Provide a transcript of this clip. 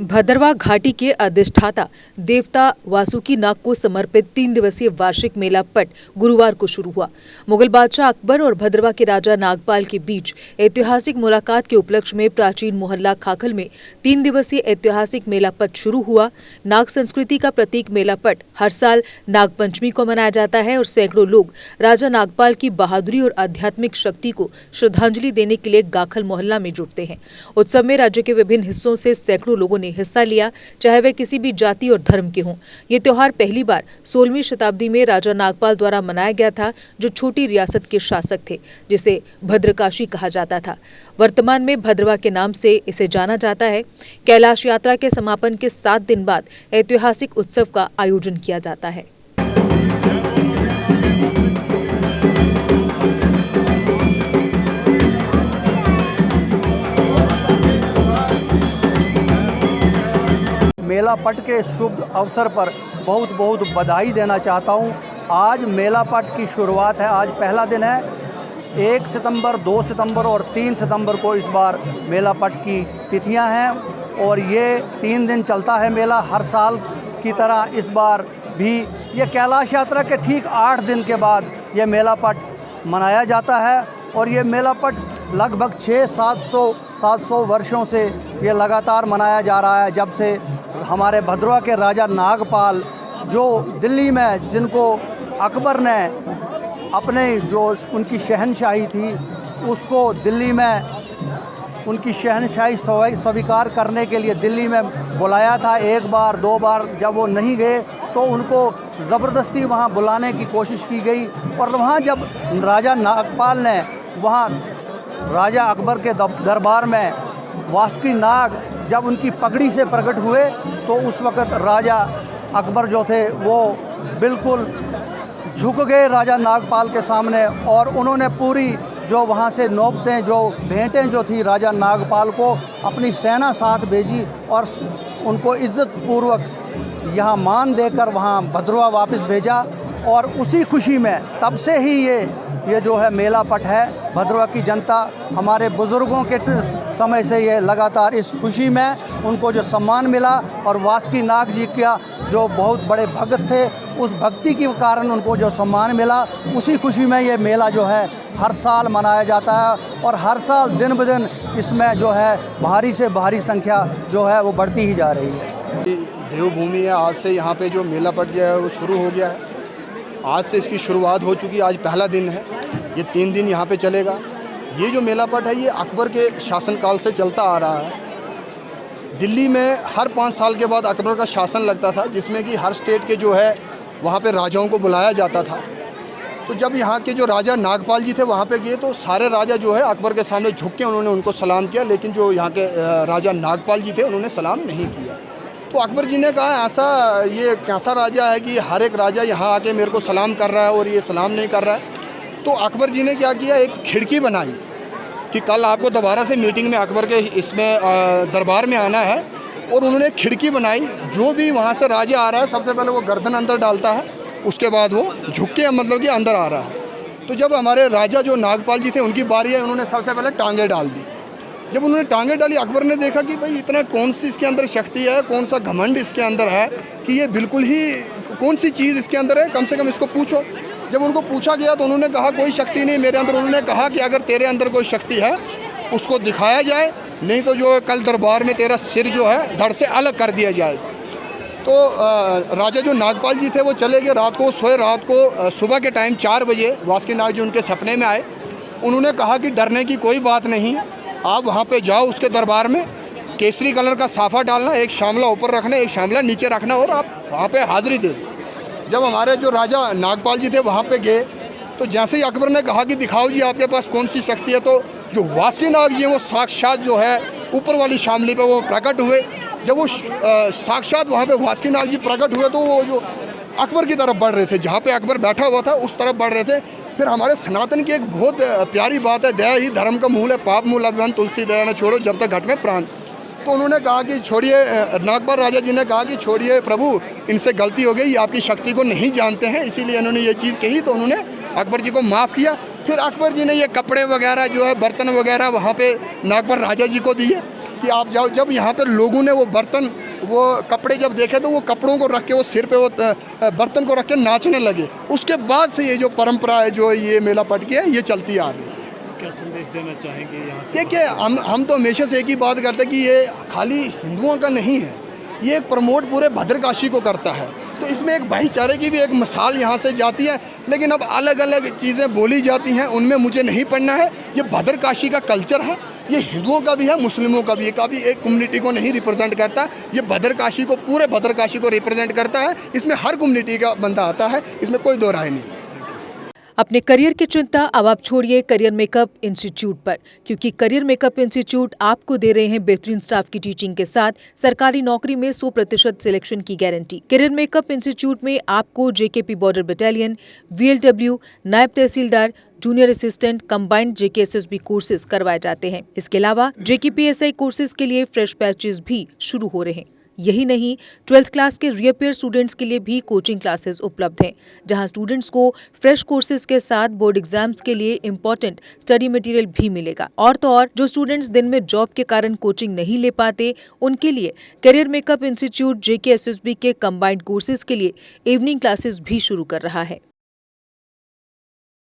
भद्रवा घाटी के अधिष्ठाता देवता वासुकी नाग को समर्पित 3 दिवसीय वार्षिक मेला पट गुरुवार को शुरू हुआ। मुगल बादशाह अकबर और भद्रवा के राजा नागपाल के बीच ऐतिहासिक मुलाकात के उपलक्ष्य में प्राचीन मोहल्ला खाखल में 3 दिवसीय ऐतिहासिक मेला पट शुरू हुआ। नाग संस्कृति का प्रतीक मेला पट हर साल नाग पंचमी को मनाया जाता है और सैकड़ों लोग राजा नागपाल की बहादुरी और आध्यात्मिक शक्ति को श्रद्धांजलि देने के लिए गाखल मोहल्ला में जुटते हैं। उत्सव में राज्य के विभिन्न हिस्सों से सैकड़ों लोगों ने हिस्सा लिया, चाहे वे किसी भी जाति और धर्म के हों। ये त्योहार पहली बार 16वीं शताब्दी में राजा नागपाल द्वारा मनाया गया था, जो छोटी रियासत के शासक थे, जिसे भद्रकाशी कहा जाता था। वर्तमान में भद्रवा के नाम से इसे जाना जाता है। कैलाश यात्रा के समापन के 7 दिन बाद ऐतिहासिक उत्सव का आयोजन किया जाता है। मेला पट के शुभ अवसर पर बहुत बहुत बधाई देना चाहता हूं। आज मेला पट की शुरुआत है। आज पहला दिन है। 1 सितंबर, 2 सितंबर और 3 सितंबर को इस बार मेला पट की तिथियां हैं और ये 3 दिन चलता है मेला। हर साल की तरह इस बार भी ये कैलाश यात्रा के ठीक 8 दिन के बाद ये मेला पट मनाया जाता है और ये मेला पट लगभग 600-700 वर्षों से ये लगातार मनाया जा रहा है। जब से हमारे भद्रवा के राजा नागपाल, जो दिल्ली में, जिनको अकबर ने अपने जो उनकी शहनशाही थी उसको दिल्ली में उनकी शहनशाही स्वीकार करने के लिए दिल्ली में बुलाया था। 1 बार 2 बार जब वो नहीं गए तो उनको ज़बरदस्ती वहाँ बुलाने की कोशिश की गई और वहाँ जब राजा नागपाल ने वहाँ राजा अकबर के दरबार में वासुकी नाग जब उनकी पगड़ी से प्रकट हुए तो उस वक़्त राजा अकबर जो थे वो बिल्कुल झुक गए राजा नागपाल के सामने और उन्होंने पूरी जो वहाँ से नौबतें, जो भेंटें जो थी राजा नागपाल को अपनी सेना साथ भेजी और उनको इज़्ज़त पूर्वक यहाँ मान देकर वहाँ भद्रवा वापस भेजा। और उसी खुशी में तब से ही ये जो है मेला पट है। भद्रवा की जनता हमारे बुज़ुर्गों के समय से ये लगातार इस खुशी में उनको जो सम्मान मिला और वासुकी नाग जी का जो बहुत बड़े भक्त थे, उस भक्ति के कारण उनको जो सम्मान मिला, उसी खुशी में ये मेला जो है हर साल मनाया जाता है और हर साल दिन ब दिन इसमें जो है भारी से भारी संख्या जो है वो बढ़ती ही जा रही है। देवभूमि है। आज से यहाँ पे जो मेला पट जो है वो शुरू हो गया है। आज से इसकी शुरुआत हो चुकी है। आज पहला दिन है। ये 3 दिन यहाँ पे चलेगा। ये जो मेला पट है ये अकबर के शासनकाल से चलता आ रहा है। दिल्ली में हर 5 साल के बाद अकबर का शासन लगता था, जिसमें कि हर स्टेट के जो है वहाँ पे राजाओं को बुलाया जाता था। तो जब यहाँ के जो राजा नागपाल जी थे वहाँ पे गए तो सारे राजा जो है अकबर के सामने झुक के उन्होंने उनको सलाम किया, लेकिन जो यहाँ के राजा नागपाल जी थे उन्होंने सलाम नहीं किया। तो अकबर जी ने कहा ऐसा ये कैसा राजा है कि हर एक राजा यहाँ आके मेरे को सलाम कर रहा है और ये सलाम नहीं कर रहा है। तो अकबर जी ने क्या किया, एक खिड़की बनाई कि कल आपको दोबारा से मीटिंग में अकबर के इसमें दरबार में आना है। और उन्होंने खिड़की बनाई। जो भी वहाँ से राजा आ रहा है सबसे पहले वो गर्दन अंदर डालता है, उसके बाद वो झुक के मतलब कि अंदर आ रहा है। तो जब हमारे राजा जो नागपाल जी थे उनकी बारी है, उन्होंने सबसे पहले टांगें डाल दी। जब उन्होंने टांगें डाली, अकबर ने देखा कि भाई इतना कौन सी इसके अंदर शक्ति है, कौन सा घमंड इसके अंदर है कि ये बिल्कुल ही कौन सी चीज़ इसके अंदर है, कम से कम इसको पूछो। जब उनको पूछा गया तो उन्होंने कहा कोई शक्ति नहीं मेरे अंदर। उन्होंने कहा कि अगर तेरे अंदर कोई शक्ति है उसको दिखाया जाए, नहीं तो जो कल दरबार में तेरा सिर जो है धड़ से अलग कर दिया जाएगा। तो राजा जो नागपाल जी थे वो चले गए। रात को सोए। रात को सुबह के टाइम 4 बजे वासुकी नाग जी उनके सपने में आए। उन्होंने कहा कि डरने की कोई बात नहीं, आप वहाँ पे जाओ उसके दरबार में, केसरी कलर का साफ़ा डालना, एक शामला ऊपर रखना, एक शामला नीचे रखना और आप वहाँ पे हाज़िरी दे दो। जब हमारे जो राजा नागपाल जी थे वहाँ पे गए तो जैसे ही अकबर ने कहा कि दिखाओ जी आपके पास कौन सी शक्ति है, तो जो वासुकी नाग जी हैं वो साक्षात जो है ऊपर वाली शामली पे वो प्रकट हुए। जब वो साक्षात वहाँ पे वासुकी नाग जी प्रकट हुए तो वो जो अकबर की तरफ बढ़ रहे थे, जहाँ पे अकबर बैठा हुआ था उस तरफ बढ़ रहे थे। फिर हमारे सनातन की एक बहुत प्यारी बात है, दया ही धर्म का मूल है, पाप मूल अभिमान तुलसी दया न छोड़ो जब तक घट में प्राण। तो उन्होंने कहा कि छोड़िए, नागपाल राजा जी ने कहा कि छोड़िए प्रभु, इनसे गलती हो गई, आपकी शक्ति को नहीं जानते हैं, इसीलिए इन्होंने ये चीज़ कही। तो उन्होंने अकबर जी को माफ़ किया। फिर अकबर जी ने ये कपड़े वगैरह जो है बर्तन वगैरह वहाँ पे नागपाल राजा जी को दिए कि कि आप जाओ, जब यहाँ पर लोगों ने वो बर्तन, वो कपड़े जब देखे तो वो कपड़ों को रख के, वो सिर पे वो बर्तन को रख के नाचने लगे। उसके बाद से ये जो परंपरा है, जो ये मेला पट के है, ये चलती आ रही है। क्या संदेश देना चाहेंगे यहाँ से? देखिए, हम तो हमेशा से एक ही बात करते हैं कि ये खाली हिंदुओं का नहीं है, ये एक प्रमोट पूरे भद्रकाशी को करता है। तो इसमें एक भाईचारे की भी एक मिसाल यहाँ से जाती है। लेकिन अब अलग अलग चीज़ें बोली जाती हैं, उनमें मुझे नहीं पढ़ना है। ये भद्रकाशी का कल्चर है, ये हिंदुओं का भी है, मुस्लिमों का भी है। काफ़ी एक कम्युनिटी को नहीं रिप्रेजेंट करता, ये भद्रकाशी को, पूरे भद्रकाशी को रिप्रेजेंट करता है। इसमें हर कम्युनिटी का बंदा आता है, इसमें कोई दो राय नहीं। अपने करियर की चिंता अब आप छोड़िए करियर मेकअप इंस्टीट्यूट पर, क्योंकि करियर मेकअप इंस्टीट्यूट आपको दे रहे हैं बेहतरीन स्टाफ की टीचिंग के साथ सरकारी नौकरी में 100% सिलेक्शन की गारंटी। करियर मेकअप इंस्टीट्यूट में आपको JKP border battalion, VLW, naib tehsildar, junior assistant, combined JKSSB courses करवाए जाते हैं। इसके अलावा जेकेपीएसआई कोर्सेज के लिए फ्रेश बैचेज भी शुरू हो रहे हैं। यही नहीं, 12th क्लास के रीअपेयर स्टूडेंट्स के लिए भी कोचिंग क्लासेस उपलब्ध हैं, जहां स्टूडेंट्स को फ्रेश कोर्सेज के साथ बोर्ड एग्जाम्स के लिए इंपॉर्टेंट स्टडी मटेरियल भी मिलेगा। और तो और, जो स्टूडेंट्स दिन में जॉब के कारण कोचिंग नहीं ले पाते, उनके लिए करियर मेकअप इंस्टीट्यूट जेकेएसएसबी के कंबाइंड कोर्सेज के लिए इवनिंग क्लासेस भी शुरू कर रहा है।